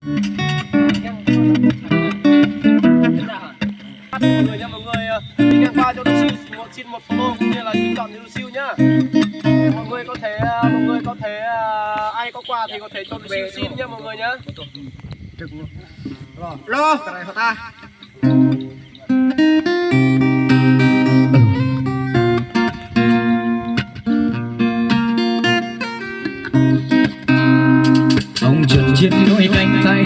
Mọi người đi ngang qua cho Lucio xin một follow cũng như là bình chọn cho Lucio nhá. Mọi người có thể ai có quà thì có thể cho Lucio xin nhá mọi người nhá. Lo cái này họ ta. Ông trần trên đôi cánh tay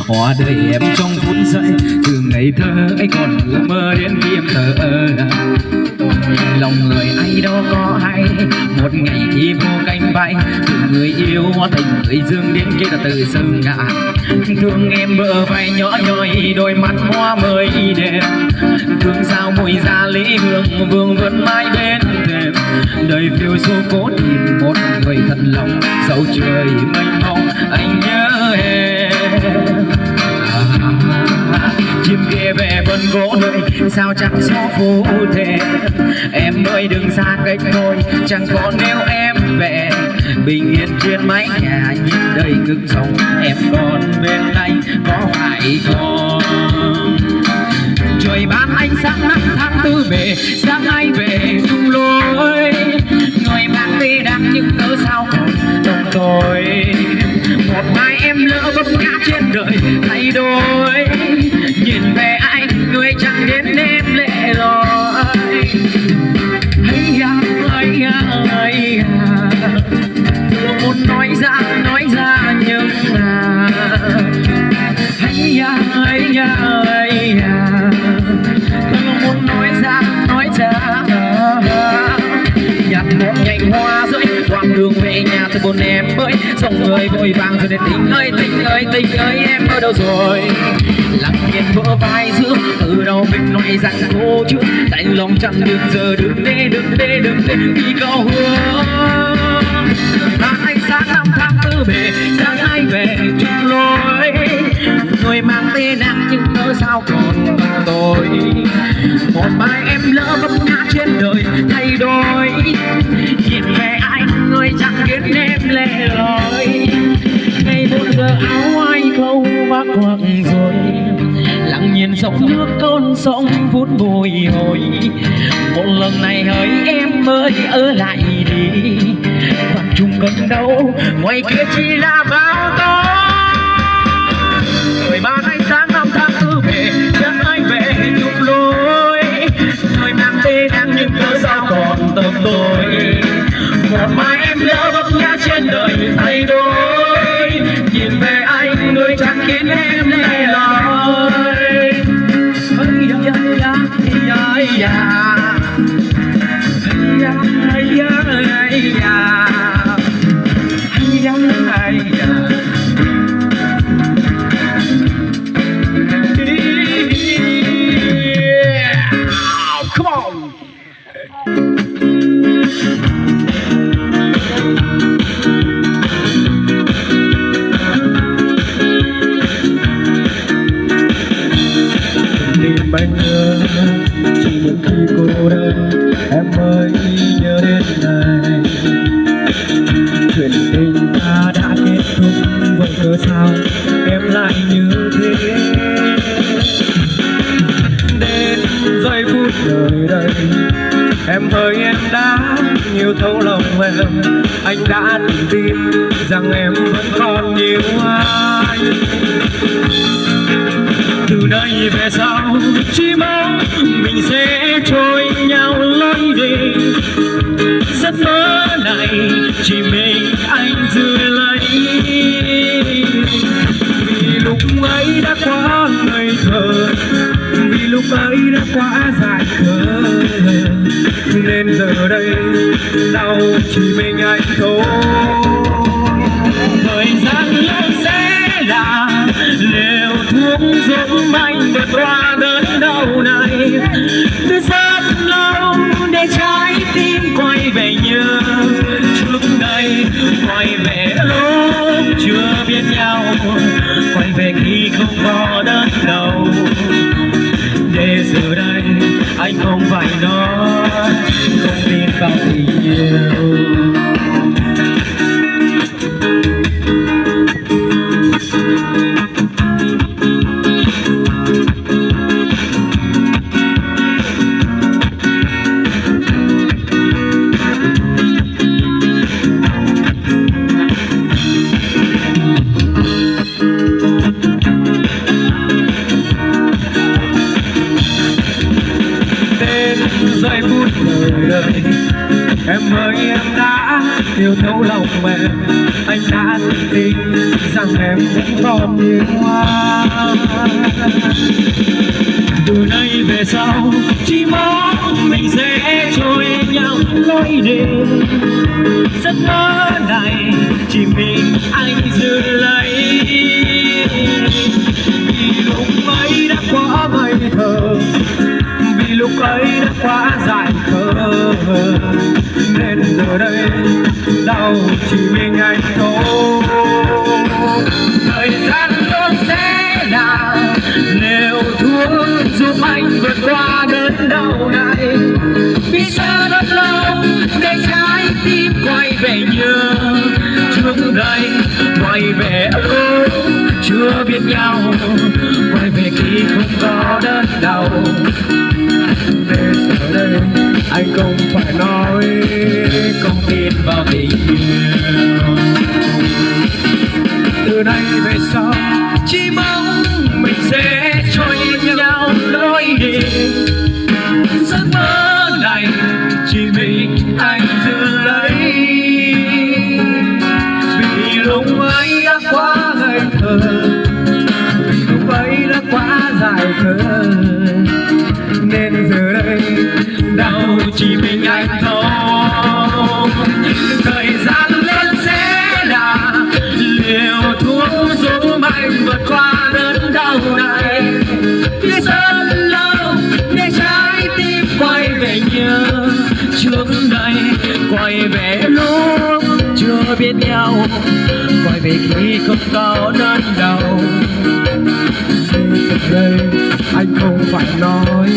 hòa đời em trong phút giây từ ngày thơ ấy còn ước mơ đến khi em thở lòng người ai đâu có hay một ngày khi vô cánh bay từ người yêu hóa thành người dương đến kia là từ sương ngả thương em bờ vai nhỏ nhoi đôi mắt hoa mới đẹp thương sao mùi da lý hương vương vươn mãi bên thềm đời phiêu du cố tìm một người thật lòng dẫu trời mênh mông anh nhớ em chim kia về vườn gỗ đợi sao chẳng gió phố thề em ơi đừng xa cách thôi chẳng có nếu em về bình yên trên mái nhà nhìn đời cực sống em còn bên anh có phải không trời ban ánh sáng năm tháng tư về sáng ai về chung lối người mang đi đang những cớ sao còn trong tôi một mai em lỡ vấp ngã trên đời thay đổi nhìn về anh người chẳng đến đêm lệ loi hay à muốn nói ra nhưng hay à muốn nói ra nhặt một nhành hoa rơi quãng đường về nhà từ buồn em ơi dòng người vội vàng rồi đến tình ơi em ở đâu rồi lặng yên vỡ vai giữa từ đầu mình nói rằng cô chứ đành lòng chẳng được giờ đừng để vì câu hứa ánh sáng năm tháng tư bề sáng ai về chung lối người mang tên em nhưng ngỡ sao còn tôi một mai em lỡ vấp ngã trên đời thay đổi nhìn về anh người chẳng biết em lẻ loi ngày một giờ áo ai khâu vác hoặc rồi lặng nhìn dòng nước con sông phút bồi hồi một lần này hỡi em ơi ở lại đi còn chung cần đâu ngoài kia chỉ là bao tố người ban ánh sáng năm tháng tư về chẳng ai về chung lối người mang tên em nhưng cớ sao còn tầm tôi một mai em lỡ vấp ngã trên đời thay đổi nhìn về anh người chẳng khiến em lẻ loi Come on. Anh nhớ chỉ những khi cô đơn em mới nhớ đến này chuyện tình ta đã kết thúc vậy cớ sao em lại như thế đến giây phút đời đây em ơi em đã nhiều thấu lòng em anh đã từng tin rằng em vẫn còn yêu anh từ đây về sau chỉ mong mình sẽ trôi nhau lối đi giấc mơ này chỉ mình anh giữ lấy vì lúc ấy đã quá ngây thơ vì lúc ấy đã quá dại khờ nên giờ đây đau chỉ mình anh thôi thời gian lâu sẽ là liều thuốc giúp anh vượt qua đớn đau này từ rất lâu để trái tim quay về nhớ trước đây quay về lúc chưa biết nhau quay về khi không có đớn đau để giờ đây anh không phải nói không tin vào tình yêu yêu thấu lòng em, anh đã tin rằng em cũng còn yêu hoa. Từ nay về sau chỉ mong mình sẽ trôi nhau lối đi, giấc mơ này chỉ mình anh giữ lấy. Vì lúc ấy đã quá ngây thơ, vì lúc ấy đã quá dại khờ, nên giờ đây đau chỉ mình anh thôi. Thời gian luôn sẽ là liều thuốc giúp anh vượt qua đớn đau này. Vì sao rất lâu để trái tim quay về nhớ trước đây, quay về chưa biết nhau, quay về khi không có đớn đau. Để giờ đây anh không phải nói không tin vào tình yêu. Từ nay về sau chỉ mong mình sẽ trôi nhau lối đi, giấc mơ này chỉ mình anh giữ lấy. Vì lúc ấy đã quá ngây thơ, vì lúc ấy đã quá dài khờ, nên giờ đây đau chỉ mình anh thôi. Thời gian lên sẽ là liều thuốc giúp anh vượt qua đớn đau này. Vì rất lâu để trái tim quay về nhớ trước đây, quay về lúc chưa biết nhau, quay về khi không có đớn đau. Giờ đây anh không phải nói